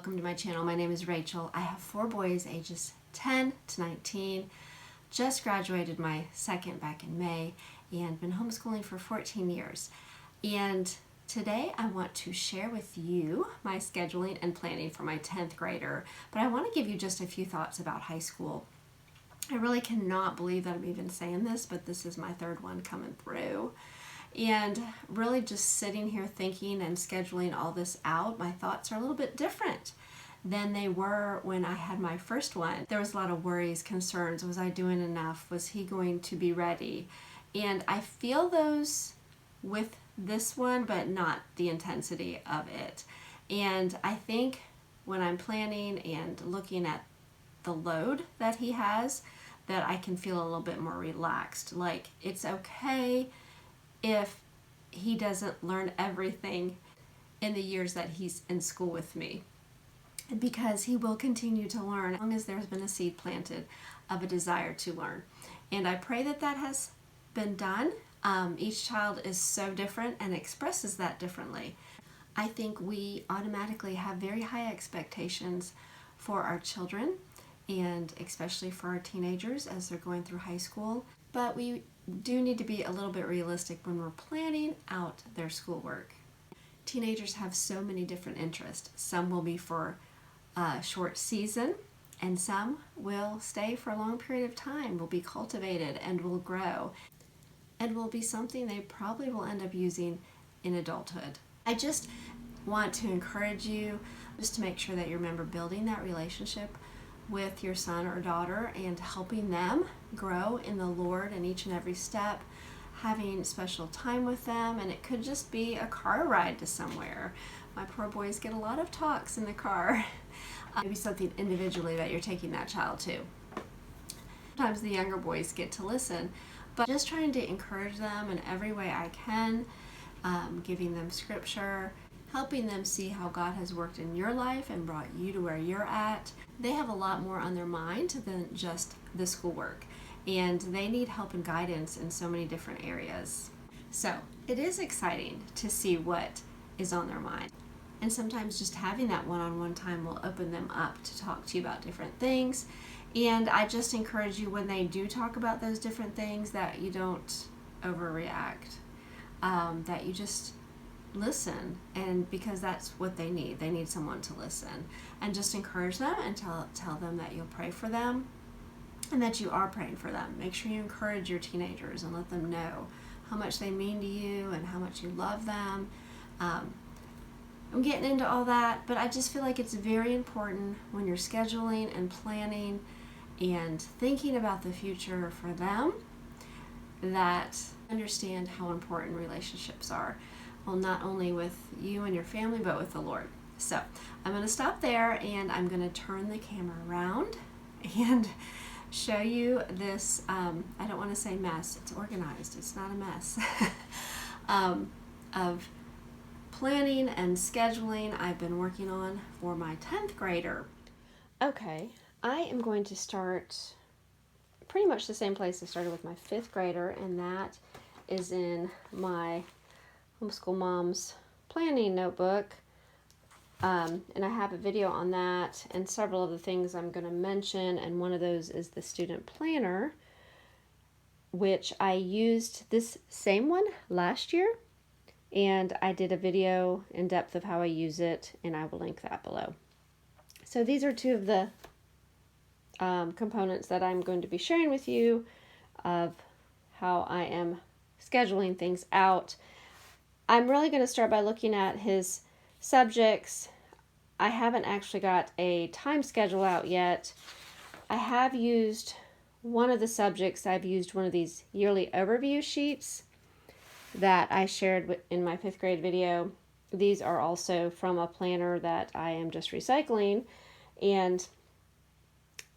welcome to my channel. My name is Rachel. I have 4 boys ages 10 to 19. Just graduated my second back in May and been homeschooling for 14 years. And today I want to share with you my scheduling and planning for my 10th grader. But I want to give you just a few thoughts about high school. I really cannot believe that I'm even saying this, but this is my 3rd one coming through. And really just sitting here thinking and scheduling all this out, my thoughts are a little bit different than they were when I had my first one. There was a lot of worries, concerns. Was I doing enough? Was he going to be ready? And I feel those with this one, but not the intensity of it. And I think when I'm planning and looking at the load that he has, that I can feel a little bit more relaxed. Like, it's okay if he doesn't learn everything in the years that he's in school with me, because he will continue to learn as long as there's been a seed planted of a desire to learn. And I pray that that has been done. Each child is so different and expresses that differently. I think we automatically have very high expectations for our children, and especially for our teenagers as they're going through high school. But we do need to be a little bit realistic when we're planning out their schoolwork. Teenagers have so many different interests. Some will be for a short season, and some will stay for a long period of time, will be cultivated and will grow, and will be something they probably will end up using in adulthood. I just want to encourage you just to make sure that you remember building that relationship with your son or daughter and helping them grow in the Lord in each and every step, having special time with them. And it could just be a car ride to somewhere. My poor boys get a lot of talks in the car. Maybe something individually that you're taking that child to. Sometimes the younger boys get to listen, but just trying to encourage them in every way I can, giving them scripture, helping them see how God has worked in your life and brought you to where you're at. They have a lot more on their mind than just the schoolwork, and they need help and guidance in so many different areas. So it is exciting to see what is on their mind. And sometimes just having that one-on-one time will open them up to talk to you about different things. And I just encourage you, when they do talk about those different things, that you don't overreact, that you just listen, and because that's what they need someone to listen, and just encourage them and tell them that you'll pray for them and that you are praying for them. Make sure you encourage your teenagers and let them know how much they mean to you and how much you love them. I'm getting into all that, but I just feel like it's very important when you're scheduling and planning and thinking about the future for them, that understand how important relationships are. Well, not only with you and your family, but with the Lord. So I'm going to stop there, and I'm going to turn the camera around and show you this, I don't want to say mess, it's organized, it's not a mess, of planning and scheduling I've been working on for my 10th grader. Okay, I am going to start pretty much the same place I started with my 5th grader, and that is in my Homeschool Mom's planning notebook, and I have a video on that and several of the things I'm going to mention, and one of those is the student planner, which I used this same one last year, and I did a video in depth of how I use it, and I will link that below. So these are 2 of the components that I'm going to be sharing with you of how I am scheduling things out. I'm really going to start by looking at his subjects. I haven't actually got a time schedule out yet. I have used one of the subjects. I've used one of these yearly overview sheets that I shared in my 5th grade video. These are also from a planner that I am just recycling, and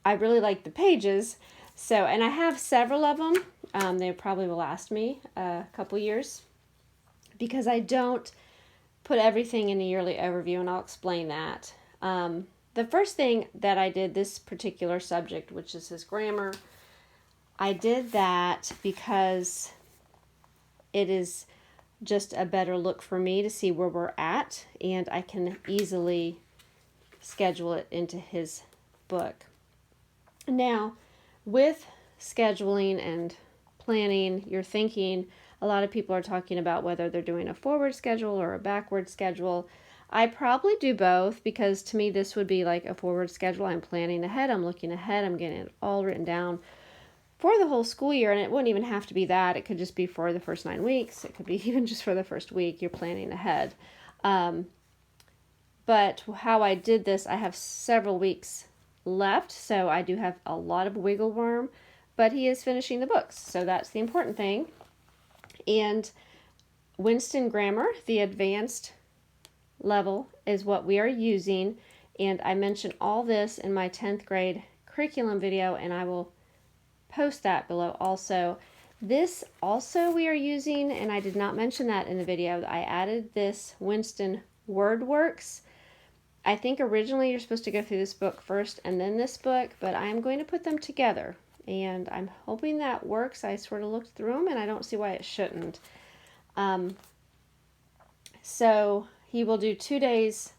I really like the pages. So, and I have several of them. They probably will last me a couple years, because I don't put everything in a yearly overview, and I'll explain that. The first thing that I did, this particular subject, which is his grammar, I did that because it is just a better look for me to see where we're at, and I can easily schedule it into his book. Now, with scheduling and planning, you're thinking, a lot of people are talking about whether they're doing a forward schedule or a backward schedule. I probably do both, because to me this would be like a forward schedule. I'm planning ahead, I'm looking ahead, I'm getting it all written down for the whole school year, and it wouldn't even have to be that. It could just be for the first 9 weeks. It could be even just for the first week. You're planning ahead. But how I did this, I have several weeks left, so I do have a lot of wiggle room, but he is finishing the books, so that's the important thing. And Winston Grammar, the advanced level, is what we are using, and I mentioned all this in my 10th grade curriculum video, and I will post that below also. This also we are using, and I did not mention that in the video, I added this Winston WordWorks. I think originally you're supposed to go through this book first and then this book, but I'm going to put them together, and I'm hoping that works. I sort of looked through them and I don't see why it shouldn't. So he will do 2 days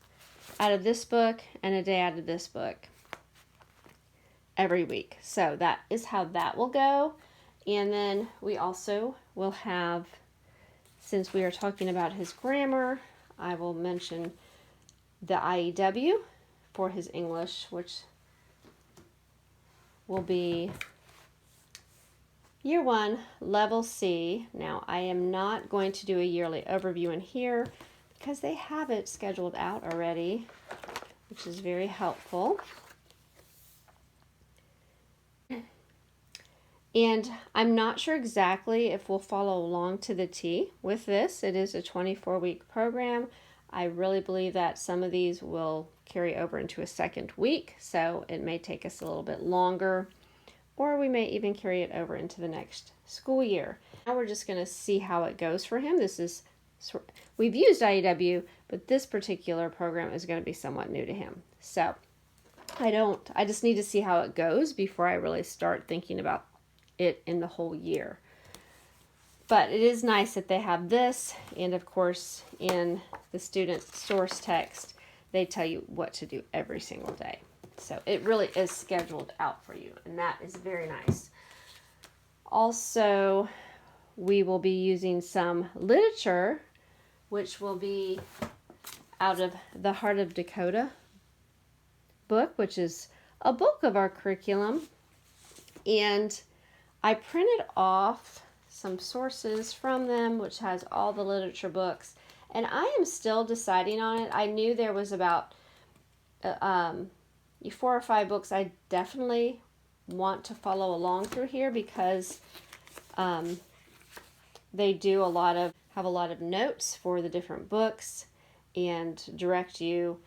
out of this book and a day out of this book every week. So that is how that will go. And then we also will have, since we are talking about his grammar, I will mention the IEW for his English, which will be Year 1, Level C. Now, I am not going to do a yearly overview in here because they have it scheduled out already, which is very helpful. And I'm not sure exactly if we'll follow along to the T with this. It is a 24-week program. I really believe that some of these will carry over into a second week, so it may take us a little bit longer, or we may even carry it over into the next school year. Now we're just going to see how it goes for him. We've used IEW, but this particular program is going to be somewhat new to him. So I just need to see how it goes before I really start thinking about it in the whole year. But it is nice that they have this, and of course in the student source text they tell you what to do every single day. So it really is scheduled out for you, and that is very nice. Also, we will be using some literature, which will be out of the Heart of Dakota book, which is a book of our curriculum. And I printed off some sources from them, which has all the literature books, and I am still deciding on it. I knew there was about 4 or 5 books I definitely want to follow along through here, because they do have a lot of notes for the different books and direct you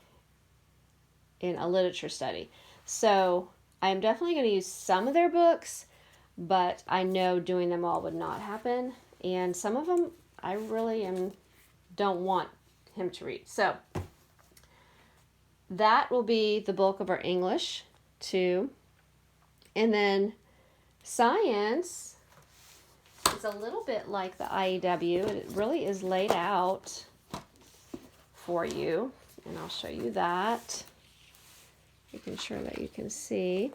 in a literature study. So I am definitely going to use some of their books, but I know doing them all would not happen, and some of them I really don't want him to read. So that will be the bulk of our English too. And then science is a little bit like the IEW. It really is laid out for you, and I'll show you that, making sure that you can see.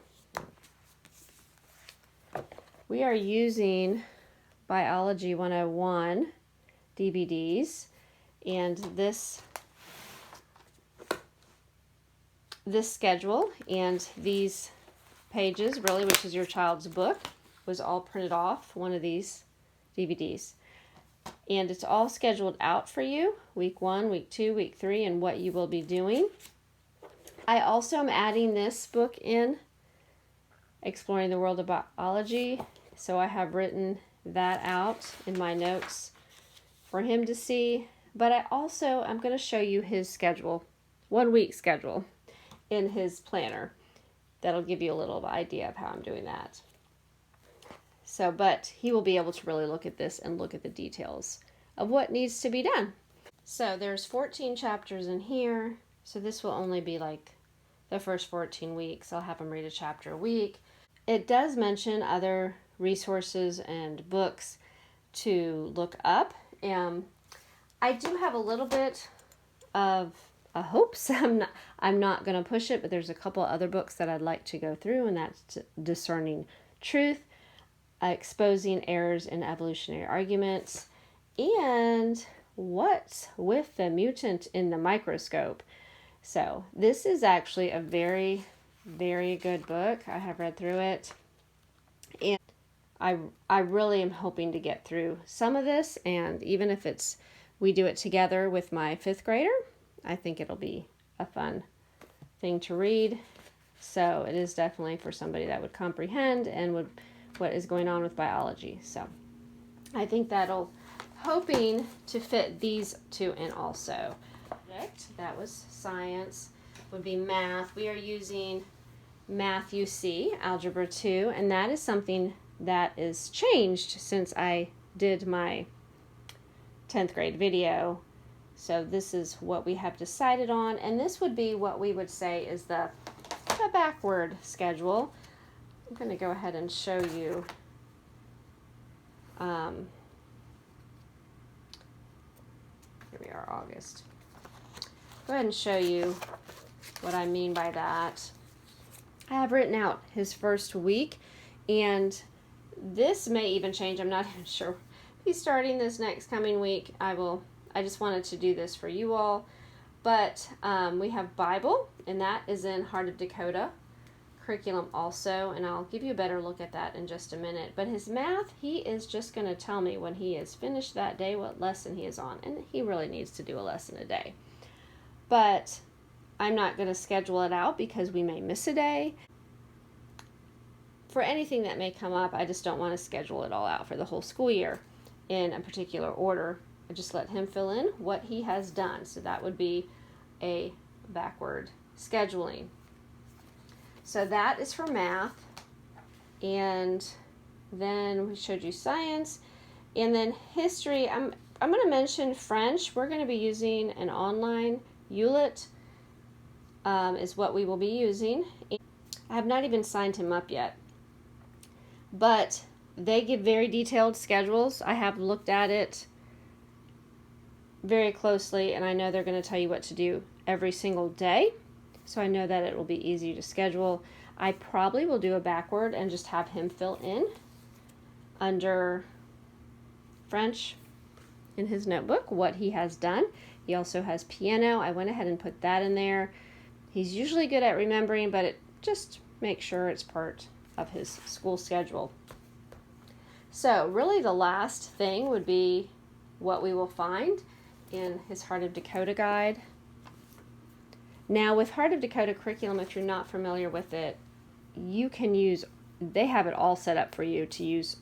We are using Biology 101 DVDs, and this schedule and these pages, really, which is your child's book, was all printed off one of these DVDs. And it's all scheduled out for you, week 1, week 2, week 3, and what you will be doing. I also am adding this book in, Exploring the World of Biology, so I have written that out in my notes for him to see. But I also am going to show you his schedule, 1 week schedule in his planner. That'll give you a little idea of how I'm doing that. So, but he will be able to really look at this and look at the details of what needs to be done. So there's 14 chapters in here, so this will only be like the first 14 weeks. I'll have him read a chapter a week. It does mention other resources and books to look up. I do have a little bit of hopes. I'm not going to push it, but there's a couple other books that I'd like to go through, and that's Discerning Truth, Exposing Errors in Evolutionary Arguments, and What's with the Mutant in the Microscope. So this is actually a very, very good book. I have read through it, and I really am hoping to get through some of this, and even if we do it together with my 5th grader, I think it'll be a fun thing to read. So it is definitely for somebody that would comprehend and what is going on with biology. So I think that'll, hoping to fit these two in also. That was science, would be math. We are using Math UC, Algebra 2, and that is something that is changed since I did my 10th grade video. So this is what we have decided on, and this would be what we would say is the backward schedule. I'm going to go ahead and show you here we are, August. Go ahead and show you what I mean by that. I have written out his first week, and this may even change. I'm not even sure. He's starting this next coming week. I just wanted to do this for you all. But we have Bible, and that is in Heart of Dakota curriculum also, and I'll give you a better look at that in just a minute. But his math, he is just going to tell me when he is finished that day what lesson he is on, and he really needs to do a lesson a day. But I'm not going to schedule it out because we may miss a day. For anything that may come up, I just don't want to schedule it all out for the whole school year in a particular order. I just let him fill in what he has done. So that would be a backward scheduling. So that is for math. And then we showed you science. And then history, I'm going to mention French. We're going to be using an online ULIT is what we will be using. I have not even signed him up yet. But they give very detailed schedules. I have looked at it very closely, and I know they're going to tell you what to do every single day. So I know that it will be easy to schedule. I probably will do a backward and just have him fill in under French in his notebook what he has done. He also has piano. I went ahead and put that in there. He's usually good at remembering, but it just make sure it's part of his school schedule. So really the last thing would be what we will find in his Heart of Dakota guide. Now with Heart of Dakota curriculum, if you're not familiar with it, you can they have it all set up for you to use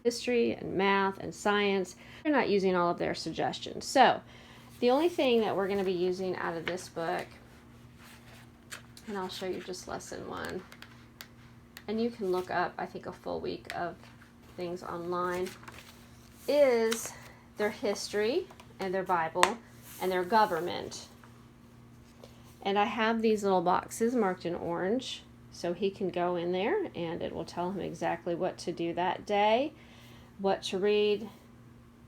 history and math and science. They're not using all of their suggestions. So the only thing that we're going to be using out of this book, and I'll show you just lesson 1, and you can look up, I think, a full week of things online, is their history and their Bible and their government. And I have these little boxes marked in orange, so he can go in there and it will tell him exactly what to do that day, what to read,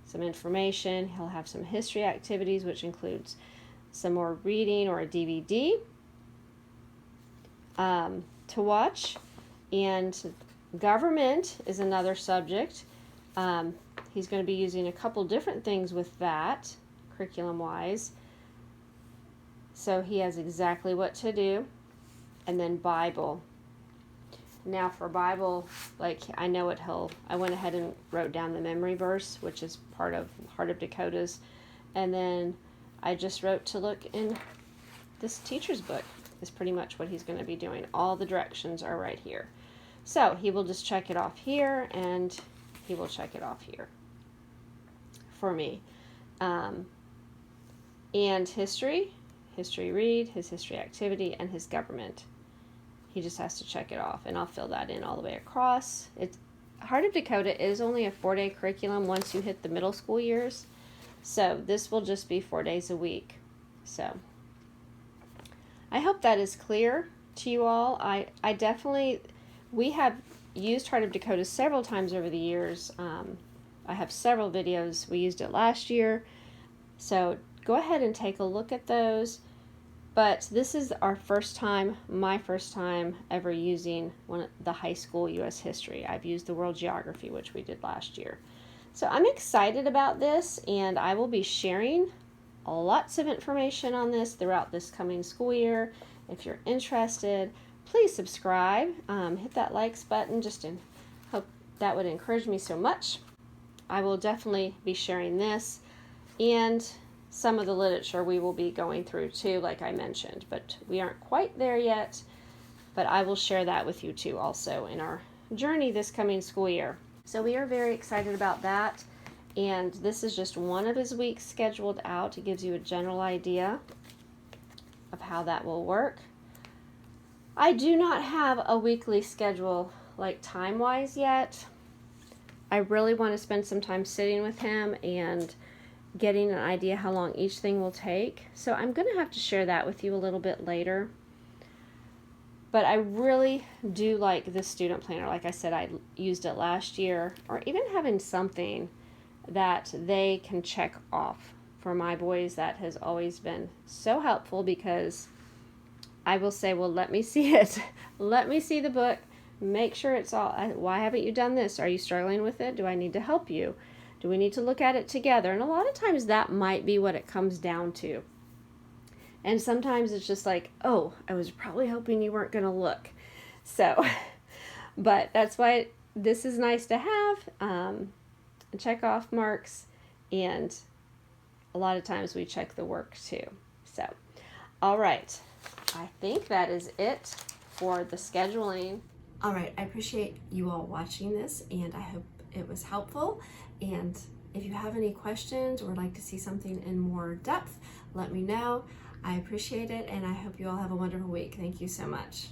some information. He'll have some history activities, which includes some more reading or a DVD to watch. And government is another subject. He's going to be using a couple different things with that, curriculum-wise. So he has exactly what to do. And then Bible. Now for Bible, I know what I went ahead and wrote down the memory verse, which is part of Heart of Dakota's. And then I just wrote to look in this teacher's book is pretty much what he's going to be doing. All the directions are right here. So he will just check it off here, and he will check it off here for me. And history read, his history activity, and his government. He just has to check it off, and I'll fill that in all the way across. Heart of Dakota is only a 4-day curriculum once you hit the middle school years. So this will just be 4 days a week. So I hope that is clear to you all. I definitely, we have used Heart of Dakota several times over the years. I have several videos. We used it last year. So go ahead and take a look at those. But this is our first time, my first time ever using the high school U.S. history. I've used the world geography, which we did last year. So I'm excited about this, and I will be sharing lots of information on this throughout this coming school year. If you're interested, please subscribe, hit that likes button, hope that would encourage me so much. I will definitely be sharing this and some of the literature we will be going through too, like I mentioned, but we aren't quite there yet. But I will share that with you too also in our journey this coming school year. So we are very excited about that. And this is just one of his weeks scheduled out. It gives you a general idea of how that will work. I do not have a weekly schedule like time-wise yet. I really want to spend some time sitting with him and getting an idea how long each thing will take. So I'm going to have to share that with you a little bit later. But I really do like this student planner. Like I said, I used it last year, or even having something that they can check off for my boys. That has always been so helpful, because I will say, well, let me see it. Let me see the book. Make sure it's all, why haven't you done this? Are you struggling with it? Do I need to help you? Do we need to look at it together? And a lot of times that might be what it comes down to. And sometimes it's just like, oh, I was probably hoping you weren't going to look. So, but that's why this is nice to have. Check off marks, and a lot of times we check the work too. So, all right. I think that is it for the scheduling. All right. I appreciate you all watching this, and I hope it was helpful. And if you have any questions or would like to see something in more depth, let me know. I appreciate it, and I hope you all have a wonderful week. Thank you so much.